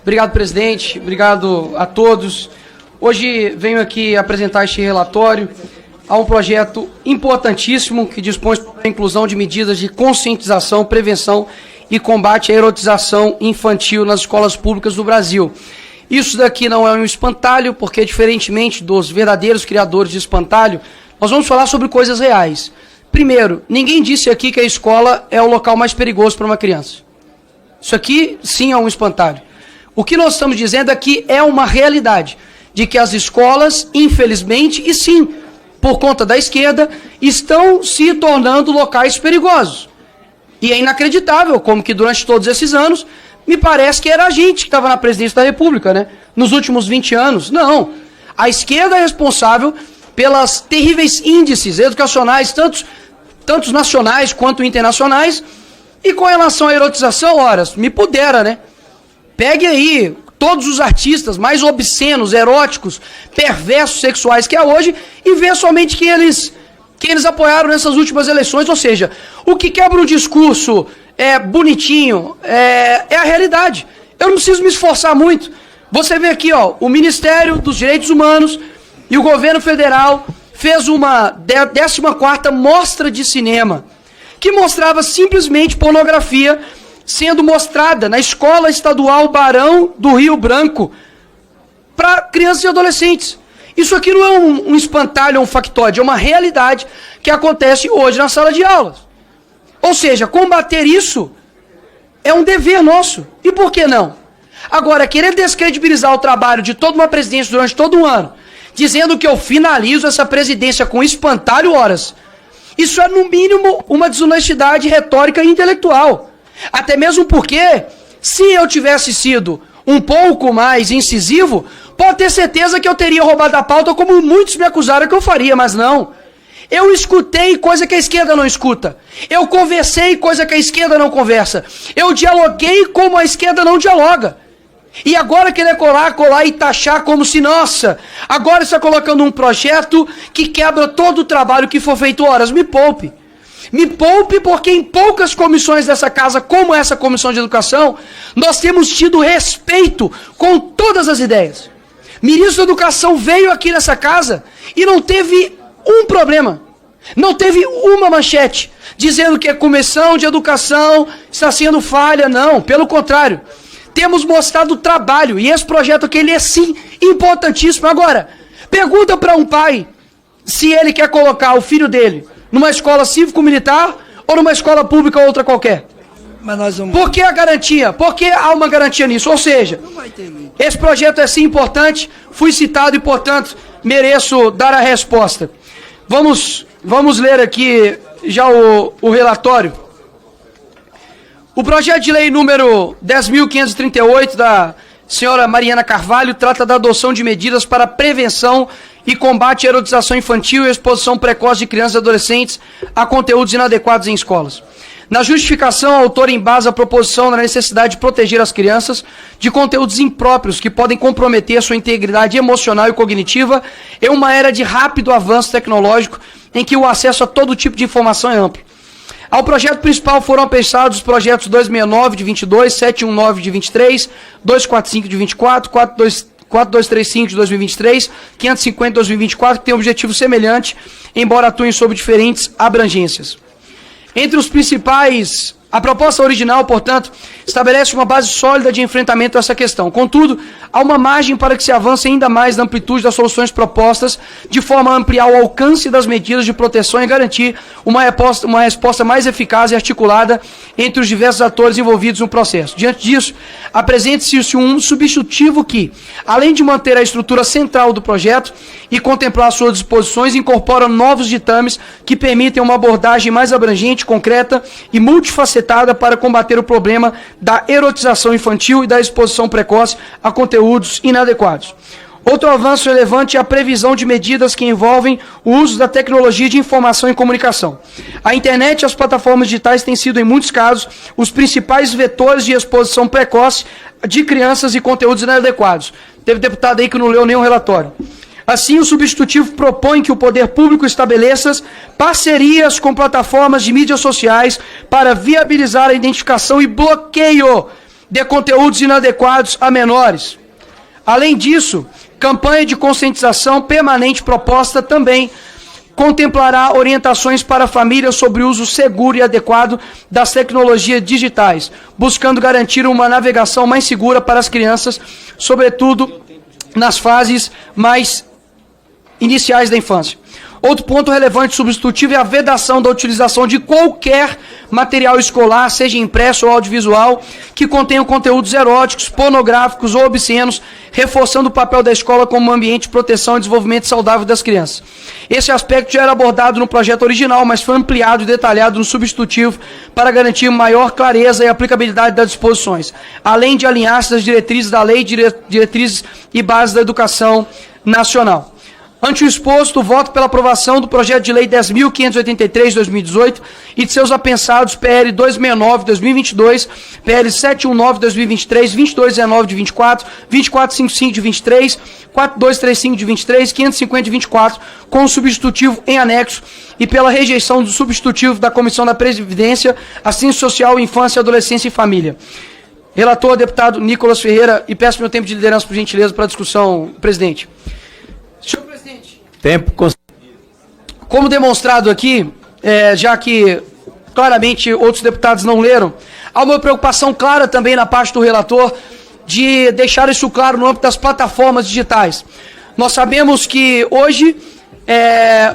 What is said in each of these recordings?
Obrigado, presidente. Obrigado a todos. Hoje venho aqui apresentar este relatório a um projeto importantíssimo que dispõe sobre a inclusão de medidas de conscientização, prevenção e combate à erotização infantil nas escolas públicas do Brasil. Isso daqui não é um espantalho, porque, diferentemente dos verdadeiros criadores de espantalho, nós vamos falar sobre coisas reais. Primeiro, ninguém disse aqui que a escola é o local mais perigoso para uma criança. Isso aqui, sim, é um espantalho. O que nós estamos dizendo aqui é uma realidade, de que as escolas, infelizmente, e sim, por conta da esquerda, estão se tornando locais perigosos. E é inacreditável como que durante todos esses anos, me parece que era a gente que estava na presidência da República, né? Nos últimos 20 anos. Não. A esquerda é responsável pelas terríveis índices educacionais, tantos nacionais quanto internacionais. E com relação à erotização, ora, me pudera, né? Pegue aí todos os artistas mais obscenos, eróticos, perversos, sexuais que há hoje e vê somente quem eles apoiaram nessas últimas eleições. Ou seja, o que quebra um discurso bonitinho é a realidade. Eu não preciso me esforçar muito. Você vê aqui, ó, o Ministério dos Direitos Humanos e o governo federal fez uma 14ª mostra de cinema que mostrava simplesmente pornografia sendo mostrada na Escola Estadual Barão do Rio Branco para crianças e adolescentes. Isso aqui não é um espantalho ou um factoide, é uma realidade que acontece hoje na sala de aulas. Ou seja, combater isso é um dever nosso. E por que não? Agora, querer descredibilizar o trabalho de toda uma presidência durante todo um ano, dizendo que eu finalizo essa presidência com espantalho, horas, isso é, no mínimo, uma desonestidade retórica e intelectual. Até mesmo porque, se eu tivesse sido um pouco mais incisivo, pode ter certeza que eu teria roubado a pauta como muitos me acusaram que eu faria, mas não. Eu escutei coisa que a esquerda não escuta. Eu conversei coisa que a esquerda não conversa. Eu dialoguei como a esquerda não dialoga. E agora querer colar e taxar como se, nossa, agora está colocando um projeto que quebra todo o trabalho que for feito, horas, me poupe. Me poupe porque em poucas comissões dessa casa, como essa comissão de educação, nós temos tido respeito com todas as ideias. Ministro da Educação veio aqui nessa casa e não teve um problema. Não teve uma manchete dizendo que a comissão de educação está sendo falha, não, pelo contrário. Temos mostrado o trabalho e esse projeto aqui, ele é sim importantíssimo. Agora, pergunta para um pai se ele quer colocar o filho dele numa escola cívico-militar ou numa escola pública ou outra qualquer. Mas nós vamos... Por que a garantia? Por que há uma garantia nisso? Ou seja, esse projeto é sim importante, fui citado e, portanto, mereço dar a resposta. Vamos ler aqui já o relatório. O projeto de lei número 10.538 da senhora Mariana Carvalho trata da adoção de medidas para prevenção e combate à erotização infantil e exposição precoce de crianças e adolescentes a conteúdos inadequados em escolas. Na justificação, a autora embasa a proposição na necessidade de proteger as crianças de conteúdos impróprios que podem comprometer sua integridade emocional e cognitiva em uma era de rápido avanço tecnológico em que o acesso a todo tipo de informação é amplo. Ao projeto principal foram apensados os projetos 269 de 22, 719 de 23, 245 de 24, 4235 de 2023, 550 de 2024, que tem objetivo semelhante, embora atuem sob diferentes abrangências. Entre os principais, a proposta original, portanto, estabelece uma base sólida de enfrentamento a essa questão. Contudo, há uma margem para que se avance ainda mais na amplitude das soluções propostas, de forma a ampliar o alcance das medidas de proteção e garantir uma resposta mais eficaz e articulada entre os diversos atores envolvidos no processo. Diante disso, apresente-se um substitutivo que, além de manter a estrutura central do projeto e contemplar suas disposições, incorpora novos ditames que permitem uma abordagem mais abrangente, concreta e multifacetada para combater o problema da erotização infantil e da exposição precoce a conteúdos inadequados. Outro avanço relevante é a previsão de medidas que envolvem o uso da tecnologia de informação e comunicação. A internet e as plataformas digitais têm sido, em muitos casos, os principais vetores de exposição precoce de crianças e conteúdos inadequados. Teve deputado aí que não leu nenhum relatório. Assim, o substitutivo propõe que o poder público estabeleça parcerias com plataformas de mídias sociais para viabilizar a identificação e bloqueio de conteúdos inadequados a menores. Além disso, campanha de conscientização permanente proposta também contemplará orientações para a família sobre o uso seguro e adequado das tecnologias digitais, buscando garantir uma navegação mais segura para as crianças, sobretudo nas fases mais iniciais da infância. Outro ponto relevante substitutivo é a vedação da utilização de qualquer material escolar, seja impresso ou audiovisual, que contenha conteúdos eróticos, pornográficos ou obscenos, reforçando o papel da escola como um ambiente de proteção e desenvolvimento saudável das crianças. Esse aspecto já era abordado no projeto original, mas foi ampliado e detalhado no substitutivo para garantir maior clareza e aplicabilidade das disposições, além de alinhar-se às diretrizes da Lei, diretrizes e bases da educação nacional. Ante o exposto, voto pela aprovação do projeto de lei 10.583/2018 e de seus apensados PL 269/2022, PL 719/2023, 2219/24, 2455/23, 4235/23, 550/24, com o substitutivo em anexo e pela rejeição do substitutivo da Comissão da Previdência, Assistência Social, Infância, Adolescência e Família. Relator, deputado Nicolas Ferreira, e peço meu tempo de liderança, por gentileza, para a discussão, presidente. Senhor presidente, tempo como demonstrado aqui, já que claramente outros deputados não leram, há uma preocupação clara também na parte do relator de deixar isso claro no âmbito das plataformas digitais. Nós sabemos que hoje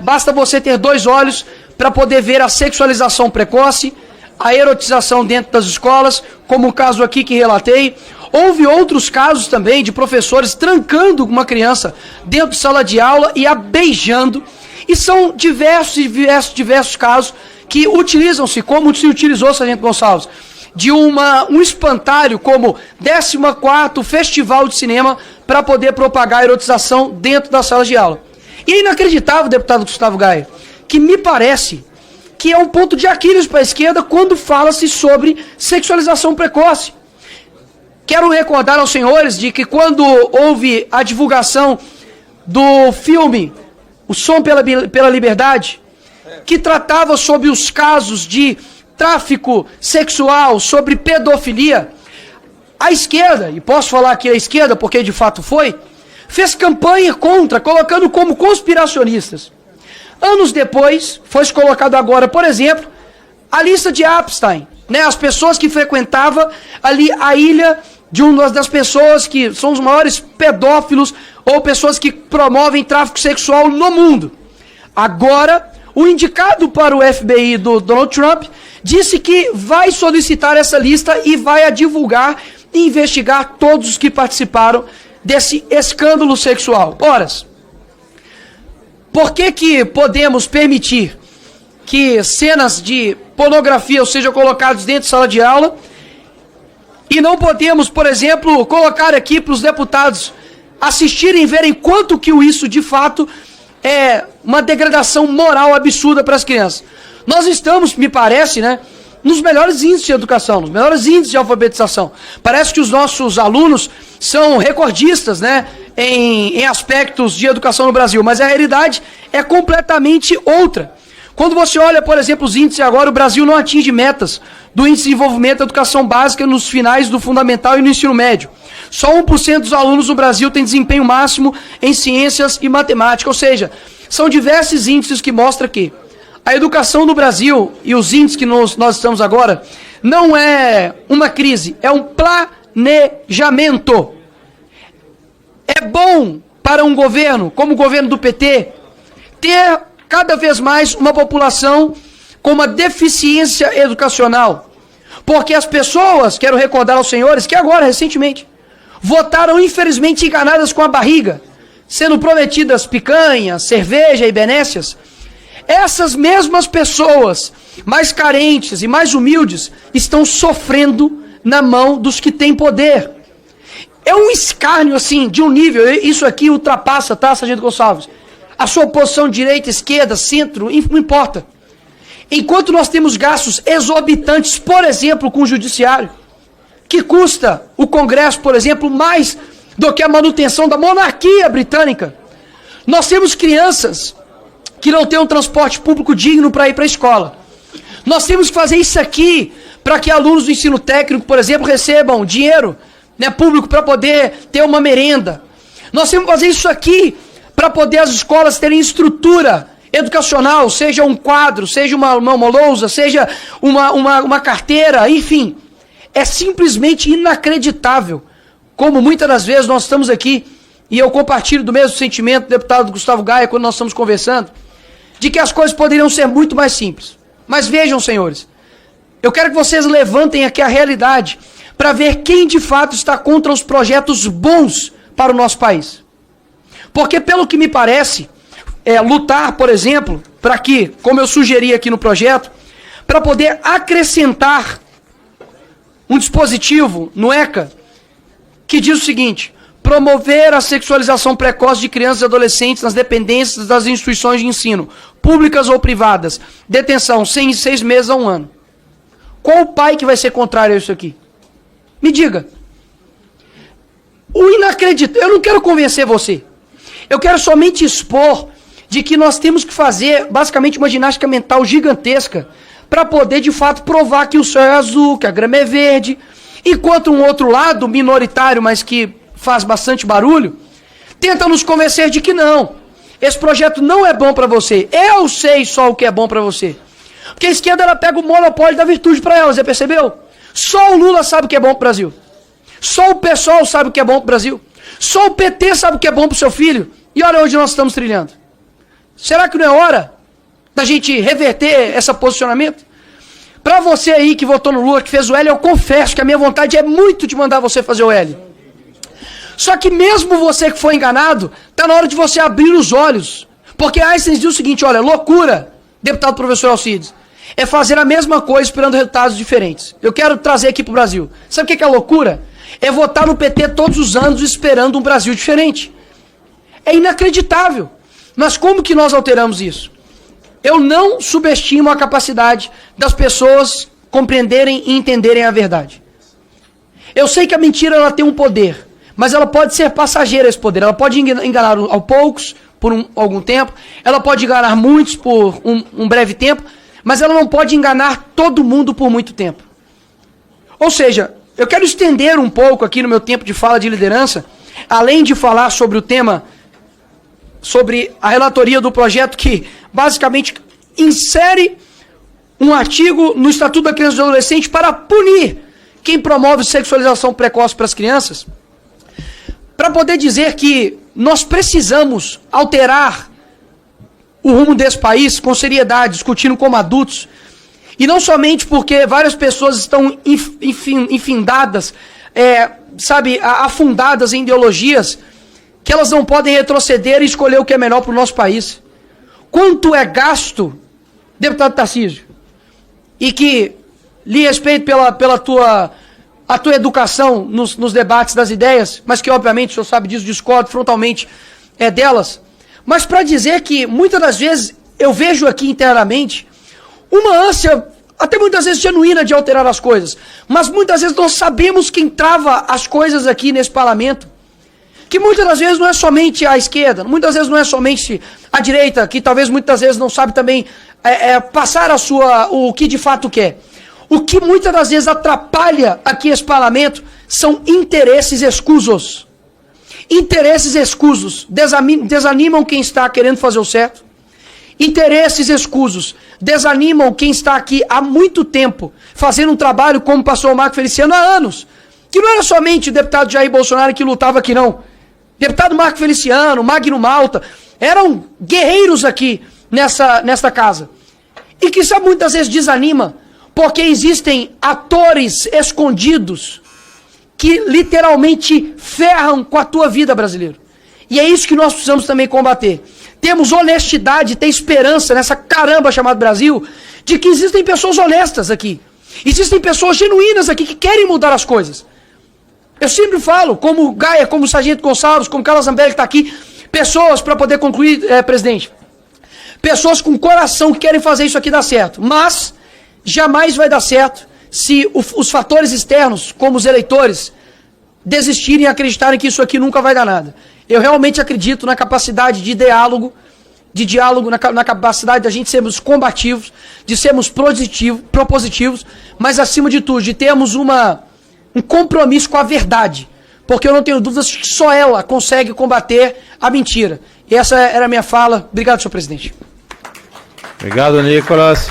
basta você ter 2 olhos para poder ver a sexualização precoce, a erotização dentro das escolas, como o caso aqui que relatei. Houve outros casos também de professores trancando uma criança dentro de sala de aula e a beijando. E são diversos casos que utilizam-se, como se utilizou, Sargento Gonçalves, de um espantalho como 14º Festival de Cinema para poder propagar a erotização dentro da sala de aula. E é inacreditável, deputado Gustavo Gaia, que me parece que é um ponto de Aquiles para a esquerda quando fala-se sobre sexualização precoce. Quero recordar aos senhores de que quando houve a divulgação do filme O Som pela Liberdade, que tratava sobre os casos de tráfico sexual, sobre pedofilia, a esquerda, e posso falar aqui a esquerda porque de fato foi, fez campanha contra, colocando como conspiracionistas. Anos depois, foi colocado agora, por exemplo, a lista de Epstein, né, as pessoas que frequentavam ali a ilha de uma das pessoas que são os maiores pedófilos ou pessoas que promovem tráfico sexual no mundo. Agora, o indicado para o FBI do Donald Trump disse que vai solicitar essa lista e vai a divulgar e investigar todos os que participaram desse escândalo sexual. Ora, por que podemos permitir que cenas de pornografia sejam colocadas dentro de sala de aula e não podemos, por exemplo, colocar aqui para os deputados assistirem e verem quanto que isso de fato é uma degradação moral absurda para as crianças? Nós estamos, me parece, né, nos melhores índices de educação, nos melhores índices de alfabetização. Parece que os nossos alunos são recordistas, né, em aspectos de educação no Brasil, mas a realidade é completamente outra. Quando você olha, por exemplo, os índices agora, o Brasil não atinge metas do índice de desenvolvimento da educação básica nos finais do fundamental e no ensino médio. Só 1% dos alunos no Brasil tem desempenho máximo em ciências e matemática, ou seja, são diversos índices que mostram que a educação no Brasil e os índices que nós estamos agora não é uma crise, é um planejamento. É bom para um governo, como o governo do PT, ter cada vez mais uma população com uma deficiência educacional. Porque as pessoas, quero recordar aos senhores, que agora, recentemente, votaram infelizmente enganadas com a barriga, sendo prometidas picanha, cerveja e benécias. Essas mesmas pessoas, mais carentes e mais humildes, estão sofrendo na mão dos que têm poder. É um escárnio, assim, de um nível, isso aqui ultrapassa, tá, Sargento Gonçalves? A sua oposição direita, esquerda, centro, não importa. Enquanto nós temos gastos exorbitantes, por exemplo, com o judiciário, que custa o Congresso, por exemplo, mais do que a manutenção da monarquia britânica, nós temos crianças que não têm um transporte público digno para ir para a escola. Nós temos que fazer isso aqui para que alunos do ensino técnico, por exemplo, recebam dinheiro, né, público para poder ter uma merenda. Nós temos que fazer isso aqui para poder as escolas terem estrutura educacional, seja um quadro, seja uma lousa, seja uma carteira, enfim. É simplesmente inacreditável como muitas das vezes nós estamos aqui, e eu compartilho do mesmo sentimento do deputado Gustavo Gaia quando nós estamos conversando, de que as coisas poderiam ser muito mais simples. Mas vejam, senhores, eu quero que vocês levantem aqui a realidade para ver quem de fato está contra os projetos bons para o nosso país. Porque, pelo que me parece, lutar, por exemplo, para que, como eu sugeri aqui no projeto, para poder acrescentar um dispositivo no ECA que diz o seguinte: promover a sexualização precoce de crianças e adolescentes nas dependências das instituições de ensino, públicas ou privadas, detenção 6 meses a 1 ano. Qual o pai que vai ser contrário a isso aqui? Me diga. O inacreditável, eu não quero convencer você. Eu quero somente expor de que nós temos que fazer basicamente uma ginástica mental gigantesca para poder de fato provar que o céu é azul, que a grama é verde, enquanto um outro lado, minoritário, mas que faz bastante barulho, tenta nos convencer de que não. Esse projeto não é bom para você. Eu sei só o que é bom para você. Porque a esquerda ela pega o monopólio da virtude para ela, você percebeu? Só o Lula sabe o que é bom para o Brasil. Só o PSOL sabe o que é bom para o Brasil. Só o PT sabe o que é bom para o seu filho. E olha onde nós estamos trilhando. Será que não é hora da gente reverter esse posicionamento? Para você aí que votou no Lula, que fez o L, eu confesso que a minha vontade é muito de mandar você fazer o L. Só que mesmo você que foi enganado, está na hora de você abrir os olhos. Porque Einstein diz o seguinte: olha, loucura, deputado professor Alcides, é fazer a mesma coisa esperando resultados diferentes. Eu quero trazer aqui para o Brasil. Sabe o que é loucura? É votar no PT todos os anos esperando um Brasil diferente. É inacreditável. Mas como que nós alteramos isso? Eu não subestimo a capacidade das pessoas compreenderem e entenderem a verdade. Eu sei que a mentira ela tem um poder, mas ela pode ser passageira esse poder. Ela pode enganar a poucos por algum tempo, ela pode enganar muitos por um breve tempo, mas ela não pode enganar todo mundo por muito tempo. Ou seja, eu quero estender um pouco aqui no meu tempo de fala de liderança, além de falar sobre o tema, sobre a relatoria do projeto que basicamente insere um artigo no Estatuto da Criança e do Adolescente para punir quem promove sexualização precoce para as crianças, para poder dizer que nós precisamos alterar o rumo desse país com seriedade, discutindo como adultos, e não somente porque várias pessoas estão infindadas, afundadas em ideologias, que elas não podem retroceder e escolher o que é melhor para o nosso país. Quanto é gasto, deputado Tarcísio, e que lhe respeito pela tua educação nos debates das ideias, mas que obviamente o senhor sabe disso, discordo frontalmente delas, mas para dizer que muitas das vezes eu vejo aqui internamente uma ânsia, até muitas vezes genuína, de alterar as coisas, mas muitas vezes nós sabemos quem trava as coisas aqui nesse parlamento, que muitas das vezes não é somente a esquerda, muitas vezes não é somente a direita, que talvez muitas vezes não sabe também passar o que de fato quer. O que muitas das vezes atrapalha aqui esse parlamento são interesses escusos. Interesses escusos desanimam quem está querendo fazer o certo. Interesses escusos desanimam quem está aqui há muito tempo, fazendo um trabalho como o pastor Marco Feliciano há anos. Que não era somente o deputado Jair Bolsonaro que lutava aqui, não. Deputado Marco Feliciano, Magno Malta, eram guerreiros aqui nesta casa. E que isso muitas vezes desanima, porque existem atores escondidos que literalmente ferram com a tua vida, brasileiro. E é isso que nós precisamos também combater. Temos honestidade, ter esperança nessa caramba chamada Brasil, de que existem pessoas honestas aqui. Existem pessoas genuínas aqui que querem mudar as coisas. Eu sempre falo, como Gaia, como Sargento Gonçalves, como Carla Zambelli que está aqui, pessoas, para poder concluir, presidente, pessoas com coração que querem fazer isso aqui dar certo, mas jamais vai dar certo se os fatores externos, como os eleitores, desistirem e acreditarem que isso aqui nunca vai dar nada. Eu realmente acredito na capacidade de diálogo, na capacidade da gente sermos combativos, de sermos propositivos, mas acima de tudo, de termos um compromisso com a verdade. Porque eu não tenho dúvidas que só ela consegue combater a mentira. E essa era a minha fala. Obrigado, senhor presidente. Obrigado, Nicolas.